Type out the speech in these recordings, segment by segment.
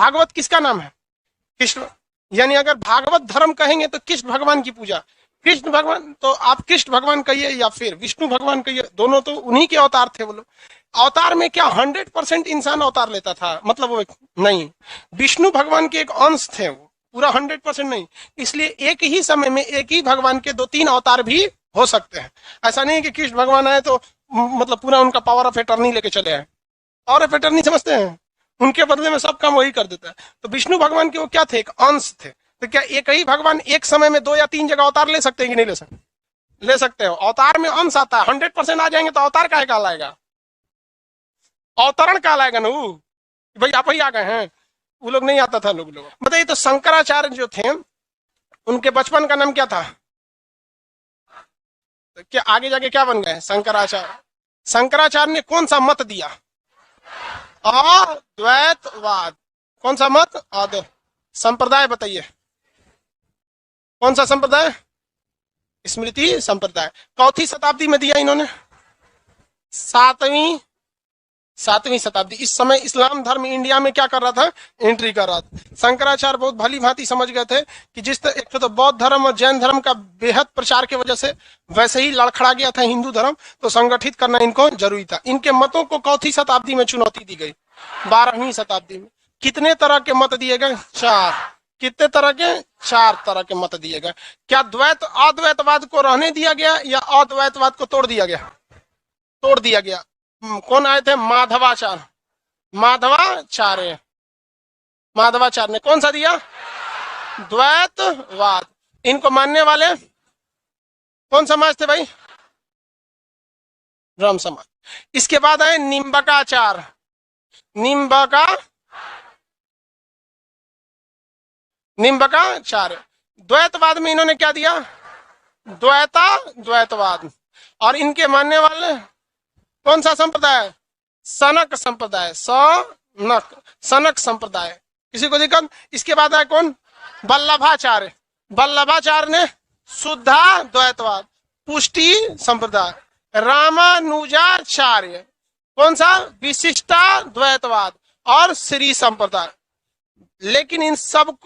भागवत किसका नाम है? कृष्ण। यानी अगर भागवत धर्म कहेंगे तो कृष्ण भगवान की पूजा। कृष्ण भगवान, तो आप कृष्ण भगवान कहिए या फिर विष्णु भगवान कहिए, दोनों तो उन्हीं के अवतार थे वो लोग। अवतार में क्या 100% इंसान अवतार लेता था? मतलब वो नहीं, विष्णु भगवान के एक अंश थे, वो पूरा 100% नहीं। इसलिए एक ही समय में एक ही भगवान के 2-3 अवतार भी हो सकते हैं। ऐसा नहीं कि कृष्ण भगवान आए तो मतलब पूरा उनका पावर ऑफ एटर्नी लेके चले आए। पावर ऑफ एटर्नी समझते हैं? उनके बदले में सब काम वही कर देता है। तो विष्णु भगवान के वो क्या थे? एक अंश थे। तो क्या एक ही भगवान एक समय में 2 या 3 जगह अवतार ले सकते हैं कि नहीं ले सकते? ले सकते हो। अवतार में अंश आता है, 100% आ जाएंगे तो अवतार का कहलाएगा? अवतरण कहलाएगा ना वो, भाई आप ही आ गए हैं। वो लोग नहीं आता था। लोग बताइए, तो शंकराचार्य जो थे उनके बचपन का नाम क्या था? तो क्या आगे जाके क्या बन गए? शंकराचार्य। शंकराचार्य ने कौन सा मत दिया? अद्वैतवाद। कौन सा मत? संप्रदाय बताइए, कौन सा संप्रदाय? स्मृति संप्रदाय। चौथी शताब्दी में दिया इन्होंने? सातवीं शताब्दी। इस समय इस्लाम धर्म इंडिया में क्या कर रहा था? एंट्री कर रहा था। शंकराचार्य बहुत भली भांति समझ गए थे कि जिस एक तो बौद्ध धर्म और जैन धर्म का बेहद प्रचार की वजह से वैसे ही लड़खड़ा गया था हिंदू धर्म, तो संगठित करना इनको जरूरी था। इनके मतों को चौथी शताब्दी में चुनौती दी गई। 12वीं शताब्दी में कितने तरह के मत दिए गए? 4। कितने तरह के? 4 तरह के मत दिए गए। क्या द्वैत अद्वैतवाद को रहने दिया गया या अद्वैतवाद को तोड़ दिया गया? तोड़ दिया गया। कौन आए थे? माधवाचार्य। माधवाचार्य ने कौन सा दिया? द्वैतवाद। इनको मानने वाले कौन समाज थे भाई? ब्रह्म समाज। इसके बाद आए निम्बकाचार्य। निम्बकाचार्य। द्वैतवाद में इन्होंने क्या दिया? द्वैतवाद। और इनके मानने वाले कौन सा संप्रदाय? सनक संप्रदाय। सनक संप्रदाय। किसी को दिक्कत? इसके बाद आए कौन? वल्लभाचार्य। वल्लभाचार्य ने शुद्धा द्वैतवाद, पुष्टि संप्रदाय। रामानुजाचार्य कौन सा? विशिष्टा द्वैतवाद और श्री संप्रदाय। लेकिन इन सब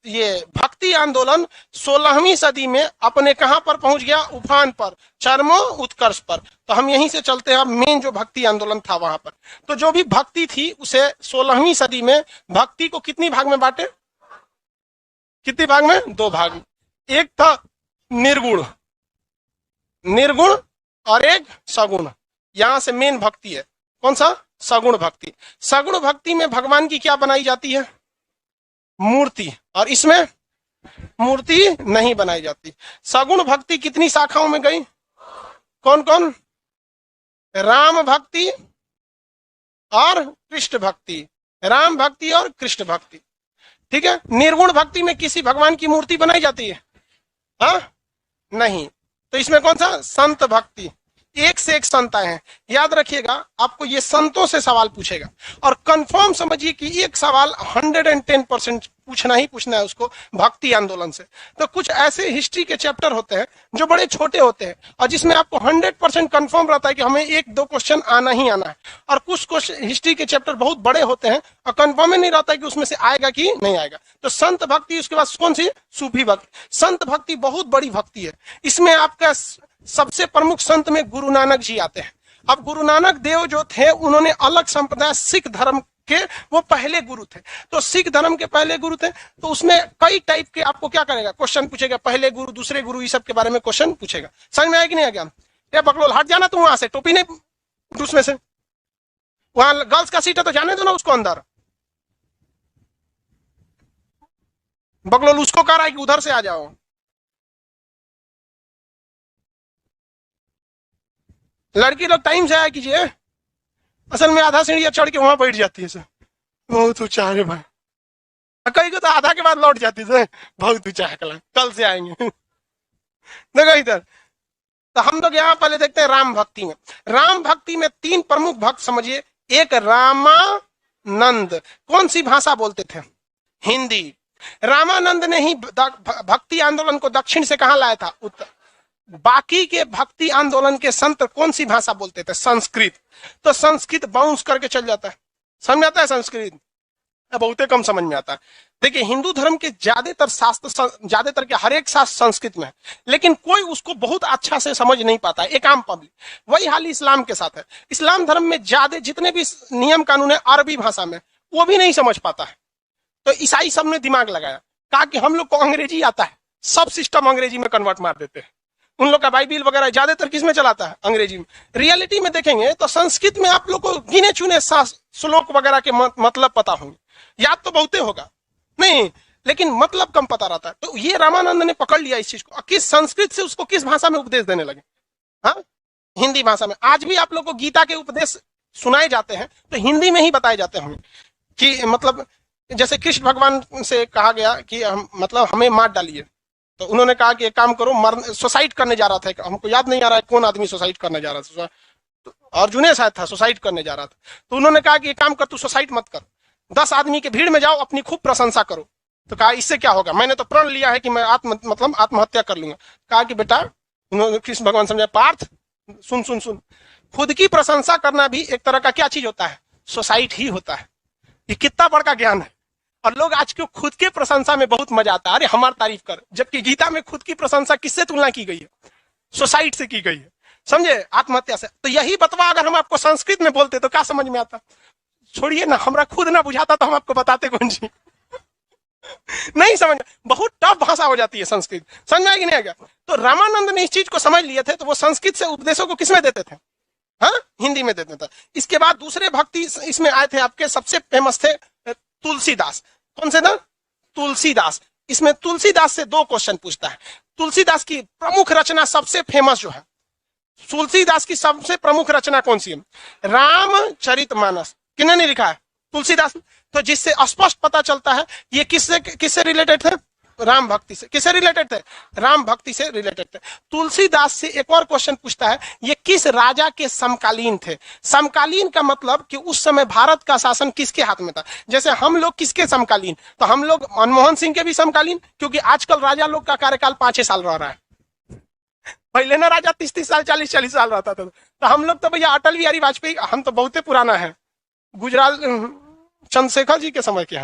ये भक्ति आंदोलन 16वीं सदी में अपने कहां पर पहुंच गया? उफान पर, चरमो उत्कर्ष पर। तो हम यहीं से चलते हैं। मेन जो भक्ति आंदोलन था वहां पर, तो जो भी भक्ति थी उसे 16वीं सदी में भक्ति को कितनी भाग में बांटे? कितनी भाग में? 2 भाग में। एक था निर्गुण और एक सगुण। यहां से मेन भक्ति है कौन सा? सगुण भक्ति। सगुण भक्ति में भगवान की क्या बनाई जाती है? मूर्ति। और इसमें मूर्ति नहीं बनाई जाती। सगुण भक्ति कितनी शाखाओं में गई? कौन कौन? राम भक्ति और कृष्ण भक्ति। राम भक्ति और कृष्ण भक्ति, ठीक है। निर्गुण भक्ति में किसी भगवान की मूर्ति बनाई जाती है? हाँ, नहीं। तो इसमें कौन सा? संत भक्ति। एक से एक संत आए हैं। याद रखिएगा, आपको ये संतों से सवाल पूछेगा और कंफर्म समझिए कि एक सवाल 110% पूछना ही पूछना है उसको भक्ति आंदोलन से। तो कुछ ऐसे हिस्ट्री के चैप्टर होते हैं जो बड़े छोटे होते हैं और जिसमें आपको 100% कंफर्म रहता है कि हमें 1-2 क्वेश्चन आना ही आना है। और कुछ क्वेश्चन हिस्ट्री के चैप्टर बहुत बड़े होते हैं और कंफर्म ही नहीं रहता है कि उसमें से आएगा कि नहीं आएगा। तो संत भक्ति, उसके बाद कौन सी? सूफी भक्ति। संत भक्ति बहुत बड़ी भक्ति है। इसमें आपका सबसे प्रमुख संत में गुरु नानक जी आते हैं। अब गुरु नानक देव जो थे उन्होंने अलग संप्रदाय सिख धर्म के वो पहले गुरु थे। तो सिख धर्म के पहले गुरु थे, तो उसमें कई टाइप के आपको क्या करेगा? क्वेश्चन पूछेगा। पहले गुरु, दूसरे गुरु, इस सब के बारे में क्वेश्चन पूछेगा। समझ में आया कि नहीं आ गया? ये बकलोल हट जाना तुम वहां से, टोपी नहीं उसमें से। वहां गर्ल्स का सीट है तो जाने दो ना उसको अंदर। बकलोल उसको कह रहा है कि उधर से आ जाओ। लड़की लोग टाइम से आया कीजिए। असल में आधा सीढ़ियां चढ़ के वहां बैठ जाती है सर, बहुत ऊंचा है भाई। कई को तो आधा के बाद लौट जाती है, बहुत ऊंचा है, कल से आएंगे। देखो इधर, तो हम लोग यहाँ पहले देखते हैं राम भक्ति में। राम भक्ति में 3 प्रमुख भक्त समझिए। एक रामानंद, कौन सी भाषा बोलते थे? हिंदी। रामानंद ने ही भक्ति आंदोलन को दक्षिण से कहां लाया था? उत्तर। बाकी के भक्ति आंदोलन के संत कौन सी भाषा बोलते थे? संस्कृत। तो संस्कृत बाउंस करके चल जाता है। समझ आता है संस्कृत? बहुते कम समझ में आता है। देखिए हिंदू धर्म के ज्यादातर शास्त्र, ज्यादातर के हर एक शास्त्र संस्कृत में है, लेकिन कोई उसको बहुत अच्छा से समझ नहीं पाता है, एक आम पब्लिक। वही हाल इस्लाम के साथ है। इस्लाम धर्म में ज्यादा जितने भी नियम कानून है अरबी भाषा में, वो भी नहीं समझ पाता है। तो ईसाई सब ने दिमाग लगाया, कहा कि हम लोग को अंग्रेजी आता है, सब सिस्टम अंग्रेजी में कन्वर्ट मार देते हैं। उन लोग का बाइबिल वगैरह ज्यादातर किस में चलाता है? अंग्रेजी में। रियलिटी में देखेंगे तो संस्कृत में आप लोग को गिने चुने श्लोक वगैरह के मतलब पता होंगे, याद तो बहुते होगा नहीं, लेकिन मतलब कम पता रहता है। तो ये रामानंद ने पकड़ लिया इस चीज को, किस संस्कृत से उसको किस भाषा में उपदेश देने लगे? हाँ, हिंदी भाषा में। आज भी आप लोग को गीता के उपदेश सुनाए जाते हैं तो हिंदी में ही बताए जाते हैं कि मतलब जैसे कृष्ण भगवान से कहा गया कि हम मतलब हमें मार डालिए, तो उन्होंने कहा कि एक काम करो, मर सुसाइड करने जा रहा था, हमको याद नहीं आ रहा है कौन आदमी सुसाइड करने जा रहा था, अर्जुन शायद था, सुसाइड करने जा रहा था। तो उन्होंने कहा कि एक काम कर, तू सुसाइड मत कर, 10 आदमी के भीड़ में जाओ, अपनी खूब प्रशंसा करो। तो कहा इससे क्या होगा, मैंने तो प्रण लिया है कि मैं आत्महत्या कर लूंगा। कहा कि बेटा, उन्होंने कृष्ण भगवान समझा, पार्थ सुन सुन सुन, खुद की प्रशंसा करना भी एक तरह का क्या चीज होता है? सुसाइड ही होता है। ये कितना बड़ा ज्ञान है। और लोग आज के खुद के प्रशंसा में बहुत मजा आता है, अरे हमारी तारीफ कर, जबकि गीता में खुद की प्रशंसा किससे तुलना की गई है? सुसाइड से की गई है, समझे, आत्महत्या से। तो यही बतवा अगर हम आपको संस्कृत में बोलते तो क्या समझ में आता? छोड़िए ना, हमरा खुद ना बुझाता तो हम आपको बताते कौन सी नहीं समझ, बहुत टफ भाषा हो जाती है संस्कृत, समझ में आएगी नहीं आएगा? तो रामानंद ने इस चीज को समझ लिए थे, तो वो संस्कृत से उपदेशों को किसमें देते थे? हाँ, हिंदी में देते थे। इसके बाद दूसरे भक्ति इसमें आए थे, आपके सबसे फेमस थे तुलसीदास। कौन से था? तुलसीदास। इसमें तुलसीदास से 2 क्वेश्चन पूछता है। तुलसीदास की प्रमुख रचना सबसे फेमस जो है, तुलसीदास की सबसे प्रमुख रचना कौन सी है? रामचरितमानस। किन्होंने लिखा है? तुलसीदास। तो जिससे स्पष्ट पता चलता है ये किससे रिलेटेड थे? राम भक्ति से। किससे रिलेटेड थे? राम भक्ति से रिलेटेड थे। तुलसीदास से एक और क्वेश्चन पूछता है, ये किस राजा के समकालीन थे? समकालीन का मतलब कि उस समय भारत का शासन किसके हाथ में था? जैसे हम लोग किसके समकालीन, तो हम लोग मनमोहन सिंह के भी समकालीन, क्योंकि आजकल राजा लोग का कार्यकाल 5-6 साल रह रहा है। पहले ना राजा 30-30 साल 40-40 साल रहता था। तो हम लोग तो भैया अटल बिहारी वाजपेयी, हम तो बहुत पुराना है, गुजरात चंद्रशेखर जी के समय के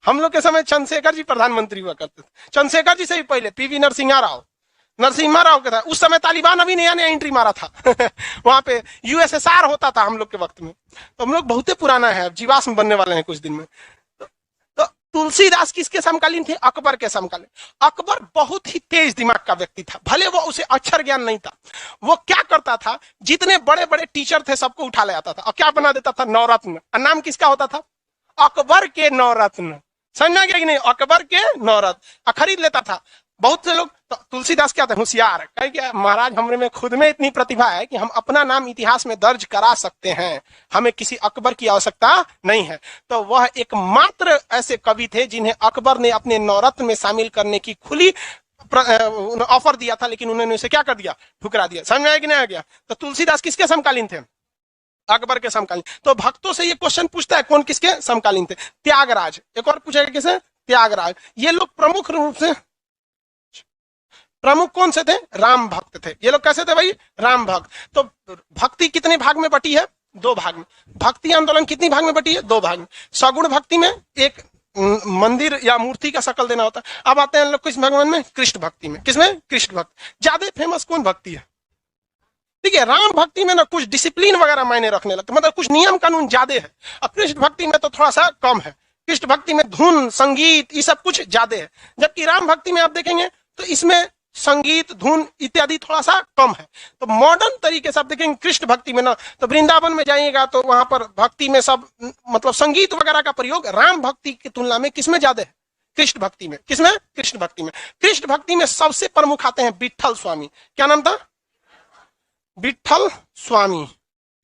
हम लोग के समय चंद्रशेखर जी प्रधानमंत्री हुआ करते थे। चंद्रशेखर जी से भी पहले पीवी नरसिम्हा राव के था। उस समय तालिबान अभी नया नया एंट्री मारा था वहां पे यूएसएसआर होता था हम लोग के वक्त में। तो हम लोग बहुत पुराना है, जीवाश्म बनने वाले हैं कुछ दिन में। तो तुलसीदास किसके समकालीन थे? अकबर के समकालीन। अकबर बहुत ही तेज दिमाग का व्यक्ति था, भले वो उसे अक्षर ज्ञान नहीं था। वो क्या करता था, जितने बड़े बड़े टीचर थे सबको उठा ले आता था और क्या बना देता था? नवरत्न। नाम किसका होता था? अकबर के नवरत्न। समझना गया कि नहीं? अकबर के नवरत्न खरीद लेता था। बहुत से लोग, तो तुलसीदास क्या थे? होशियार। कहे कि महाराज हमरे में खुद में इतनी प्रतिभा है कि हम अपना नाम इतिहास में दर्ज करा सकते हैं, हमें किसी अकबर की आवश्यकता नहीं है। तो वह एकमात्र ऐसे कवि थे जिन्हें अकबर ने अपने नवरत्न में शामिल करने की खुली ऑफर दिया था, लेकिन उन्होंने उसे क्या कर दिया? ठुकरा दिया। समझ में आया कि नहीं आ गया? तो तुलसीदास किसके समकालीन थे? अकबर के समकालीन। तो भक्तों से ये क्वेश्चन पूछता है, कौन किसके समकालीन थे? त्यागराज। एक और पूछेगा किसे? त्यागराज। ये लोग प्रमुख रूप से, प्रमुख कौन से थे? राम भक्त थे। ये लोग कैसे थे भाई? राम भक्त। तो भक्ति कितने भाग में बटी है? 2 भाग में। भक्ति आंदोलन कितनी भाग में बटी है? 2 भाग में। सगुण भक्ति में एक मंदिर या मूर्ति का शकल देना होता है। अब आते हैं लोग किस भगवान में? कृष्ण भक्ति में। किसमें? कृष्ण भक्त। ज्यादा फेमस कौन भक्ति है? ठीक है, राम भक्ति में ना कुछ डिसिप्लिन वगैरह मायने रखने लगते, मतलब कुछ नियम कानून ज्यादा है। और कृष्ण भक्ति में तो थोड़ा सा कम है। कृष्ण भक्ति में धुन संगीत ये सब कुछ ज्यादा है, जबकि राम भक्ति में आप देखेंगे तो इसमें संगीत धुन इत्यादि थोड़ा सा कम है। तो मॉडर्न तरीके से आप देखेंगे कृष्ण भक्ति में ना, तो वृंदावन में जाइएगा तो वहां पर भक्ति में सब मतलब संगीत वगैरह का प्रयोग राम भक्ति की तुलना में किसमें ज्यादा है? कृष्ण भक्ति में। किसमें? कृष्ण भक्ति में। कृष्ण भक्ति में सबसे प्रमुख आते हैं विट्ठल स्वामी। क्या नाम था? विट्ठल स्वामी।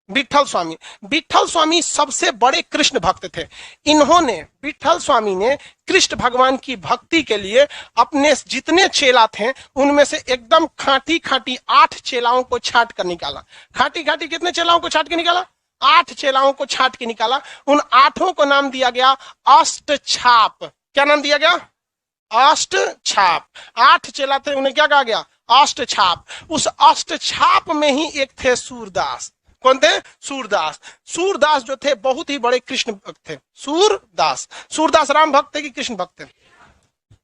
विट्ठल स्वामी। विट्ठल स्वामी सबसे बड़े कृष्ण भक्त थे। इन्होंने, विट्ठल स्वामी ने कृष्ण भगवान की भक्ति के लिए अपने जितने चेला थे उनमें से एकदम खाटी खाटी 8 चेलाओं को छांट कर निकाला। खाटी खाटी कितने चेलाओं को छांट के निकाला? 8 चेलाओं को छांट के निकाला। उन 8 को नाम दिया गया अष्टछाप। क्या नाम दिया गया? अष्टछाप। 8 चेला थे, उन्हें क्या कहा गया? अष्टछाप। उस अष्टछाप में ही एक थे सूरदास। कौन थे? सूरदास। सूरदास जो थे बहुत ही बड़े कृष्ण भक्त थे। सूरदास, सूरदास राम भक्त थे कि कृष्ण भक्त थे?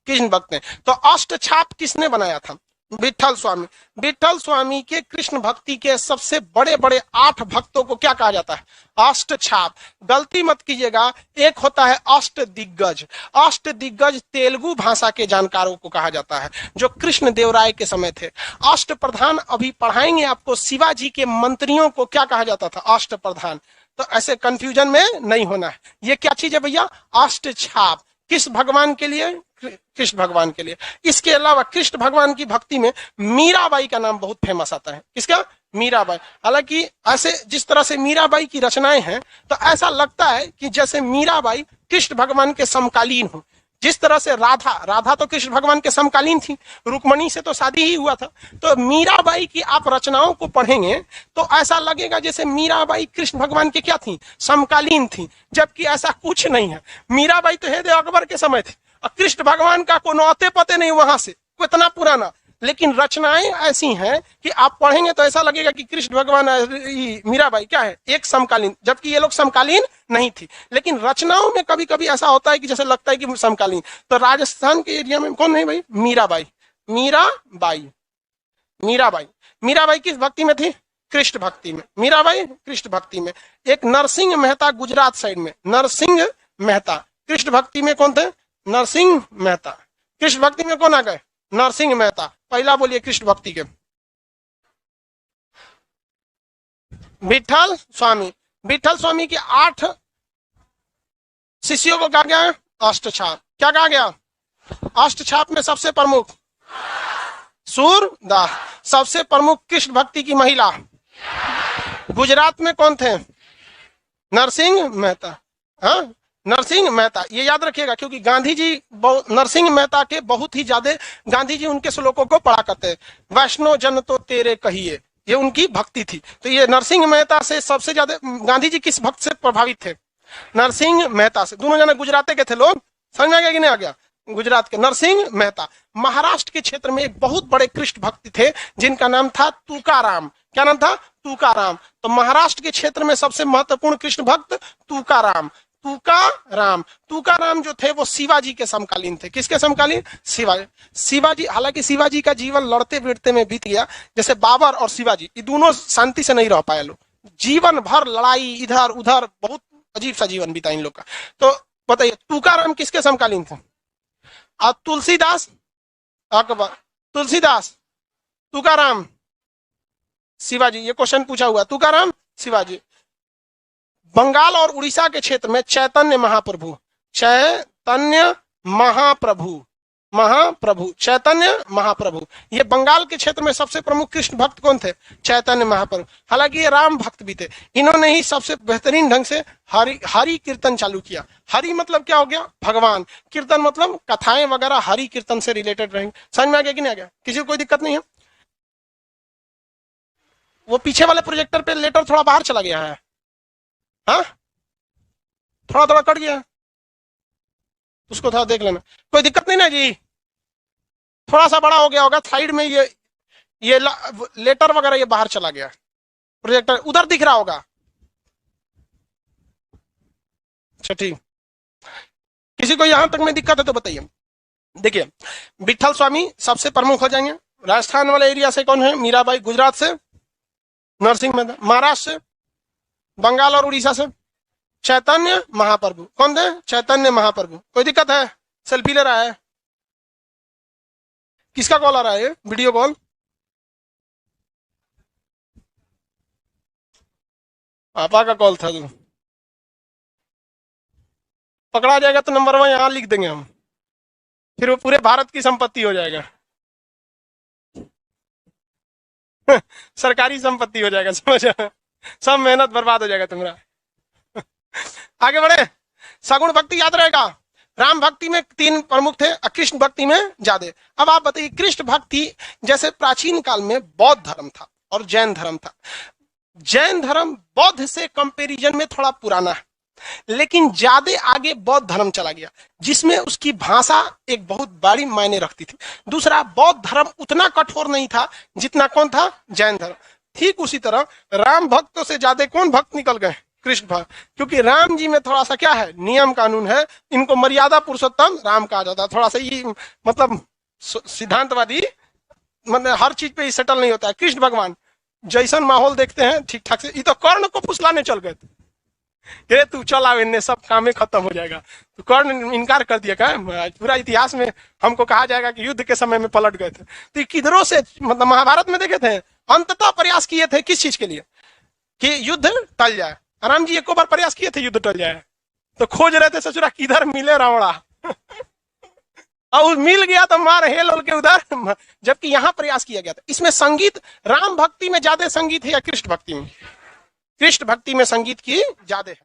कृष्ण भक्त थे। तो अष्ट छाप किसने बनाया था? विठल स्वामी। विठल स्वामी के कृष्ण भक्ति के सबसे बड़े बड़े 8 भक्तों को क्या कहा जाता है? अष्ट छाप। गलती मत कीजिएगा, एक होता है अष्ट दिग्गज। अष्ट दिग्गज तेलुगु भाषा के जानकारों को कहा जाता है, जो कृष्ण देव राय के समय थे। अष्ट प्रधान अभी पढ़ाएंगे आपको, शिवाजी के मंत्रियों को क्या कहा जाता था? अष्ट प्रधान। तो ऐसे कंफ्यूजन में नहीं होना है। ये क्या चीज है भैया? अष्ट छाप। किस भगवान के लिए? कृष्ण भगवान के लिए। इसके अलावा कृष्ण भगवान की भक्ति में मीराबाई का नाम बहुत फेमस आता है। किसका? मीराबाई। हालांकि ऐसे जिस तरह से मीराबाई की रचनाएं हैं, तो ऐसा लगता है कि जैसे मीराबाई कृष्ण भगवान के समकालीन हो। जिस तरह से राधा तो कृष्ण भगवान के समकालीन थी, रुक्मणी से तो शादी ही हुआ था। तो मीराबाई की आप रचनाओं को पढ़ेंगे तो ऐसा लगेगा जैसे मीराबाई कृष्ण भगवान के क्या थी? समकालीन थी, जबकि ऐसा कुछ नहीं है। मीराबाई तो हैदर अकबर के समय थे, और कृष्ण भगवान का कोई नौते पते नहीं वहां से, कितना पुराना। लेकिन रचनाएं ऐसी हैं कि आप पढ़ेंगे तो ऐसा लगेगा कि कृष्ण भगवान मीराबाई क्या है? एक समकालीन, जबकि ये लोग समकालीन नहीं थी। लेकिन रचनाओं में कभी कभी ऐसा होता है कि जैसे लगता है कि समकालीन। तो राजस्थान के एरिया में कौन है भाई? मीराबाई। मीराबाई, मीराबाई। मीराबाई किस भक्ति में थी? कृष्ण भक्ति में। मीराबाई कृष्ण भक्ति में। एक नरसिंह मेहता गुजरात साइड में, नरसिंह मेहता कृष्ण भक्ति में कौन थे? नरसिंह मेहता। कृष्ण भक्ति में कौन आ गए? नरसिंह मेहता। पहला बोलिए कृष्ण भक्ति के। विठल स्वामी। विठल स्वामी के 8 शिष्यों को कहा गया है अष्ट छाप। क्या कहा गया? अष्ट छाप में सबसे प्रमुख सूरदास। सबसे प्रमुख कृष्ण भक्ति की महिला गुजरात में कौन थे? नरसिंह मेहता। हाँ, नरसिंह मेहता। ये याद रखिएगा, क्योंकि गांधी जी नरसिंह मेहता के बहुत ही ज्यादा, गांधी जी उनके श्लोकों को पढ़ा करते हैं। वैष्णो जन तो तेरे कहिए, ये उनकी भक्ति थी। तो ये नरसिंह मेहता से सबसे ज्यादा गांधी जी किस भक्त से प्रभावित थे? नरसिंह मेहता से। दोनों जने गुजरात के थे लोग, समझ में आ गया कि नहीं आ गया? गुजरात के नरसिंह मेहता। महाराष्ट्र के क्षेत्र में एक बहुत बड़े कृष्ण भक्त थे जिनका नाम था तुकाराम। क्या नाम था? तुकाराम। तो महाराष्ट्र के क्षेत्र में सबसे महत्वपूर्ण कृष्ण भक्त तुकाराम। तुकाराम। तुकाराम जो थे वो शिवाजी के समकालीन थे। किसके समकालीन? शिवाजी। शिवाजी, हालांकि शिवाजी का जीवन लड़ते भिड़ते में बीत गया। जैसे बाबर और शिवाजी, ये दोनों शांति से नहीं रह पाए लोग, जीवन भर लड़ाई, इधर उधर, बहुत अजीब सा जीवन बीता इन लोग का। तो बताइए तुकाराम किसके समकालीन थे? और तुलसीदास अकबर, तुलसीदास, तुकाराम, शिवाजी। ये क्वेश्चन पूछा हुआ, तुकाराम, शिवाजी। बंगाल और उड़ीसा के क्षेत्र में चैतन्य महाप्रभु, चैतन्य महाप्रभु, महाप्रभु, चैतन्य महाप्रभु। ये बंगाल के क्षेत्र में सबसे प्रमुख कृष्ण भक्त कौन थे? चैतन्य महाप्रभु। हालांकि ये राम भक्त भी थे। इन्होंने ही सबसे बेहतरीन ढंग से हरि कीर्तन चालू किया। हरि मतलब क्या हो गया? भगवान। कीर्तन मतलब कथाएं वगैरह हरि कीर्तन से रिलेटेड रहेंगे। समझ में आ गया कि नहीं आ गया? किसी को कोई दिक्कत नहीं है? वो पीछे वाले प्रोजेक्टर पे लेटर थोड़ा बाहर चला गया है। हाँ, थोड़ा थोड़ा कट गया, उसको थोड़ा देख लेना। कोई दिक्कत नहीं ना जी? थोड़ा सा बड़ा हो गया होगा साइड में, ये लेटर वगैरह ये बाहर चला गया। प्रोजेक्टर उधर दिख रहा होगा। अच्छा ठीक। किसी को यहां तक में दिक्कत है तो बताइए। देखिए, विठल स्वामी सबसे प्रमुख हो जाएंगे। राजस्थान वाले एरिया से कौन है? मीराबाई। गुजरात से नरसिंह मेहता। महाराष्ट्र से, बंगाल और उड़ीसा से चैतन्य महाप्रभु। कौन थे? चैतन्य महाप्रभु। कोई दिक्कत है? सेल्फी ले रहा है? किसका कॉल आ रहा है? Video call? पापा का कॉल था। तो पकड़ा जाएगा तो नंबर 1 यहां लिख देंगे हम, फिर वो पूरे भारत की संपत्ति हो जाएगा। सरकारी संपत्ति हो जाएगा, समझ? सब मेहनत बर्बाद हो जाएगा तुम्हारा। आगे बढ़े। सगुण भक्ति याद रहेगा। राम भक्ति में 3 प्रमुख थे, कृष्ण भक्ति में ज्यादा। अब आप बताइए, कृष्ण भक्ति जैसे प्राचीन काल में बौद्ध धर्म था और जैन धर्म था। जैन धर्म बौद्ध से कंपैरिजन में थोड़ा पुराना है, लेकिन ज्यादा आगे बौद्ध धर्म चला गया, जिसमें उसकी भाषा एक बहुत बड़ी मायने रखती थी। दूसरा, बौद्ध धर्म उतना कठोर नहीं था जितना कौन था? जैन धर्म। ठीक उसी तरह राम भक्तों से ज्यादा कौन भक्त निकल गए? कृष्ण भक्त। क्योंकि राम जी में थोड़ा सा क्या है, नियम कानून है, इनको मर्यादा पुरुषोत्तम राम कहा जाता है। थोड़ा सा ये मतलब सिद्धांतवादी, मतलब हर चीज पे ही सेटल नहीं होता है। कृष्ण भगवान जैसन माहौल देखते हैं ठीक ठाक से, ये तो कर्ण को फुसलाने चल गए थे, अरे तू चल आओ, इनने सब काम खत्म हो जाएगा। तो कर्ण इनकार कर दिया। क्या पूरा इतिहास में हमको कहा जाएगा कि युद्ध के समय में पलट गए थे। तो किधरों से, मतलब महाभारत में देखे थे, अंततः प्रयास किए थे किस चीज के लिए? कि युद्ध टल जाए। राम जी एक बार प्रयास किए थे युद्ध टल जाए, तो खोज रहे थे ससुरा किधर मिले रावणा और मिल गया तो मार हेल होल के उधर, जबकि यहां प्रयास किया गया था। इसमें संगीत राम भक्ति में ज्यादा संगीत है या कृष्ण भक्ति में? कृष्ण भक्ति में संगीत की ज्यादा है।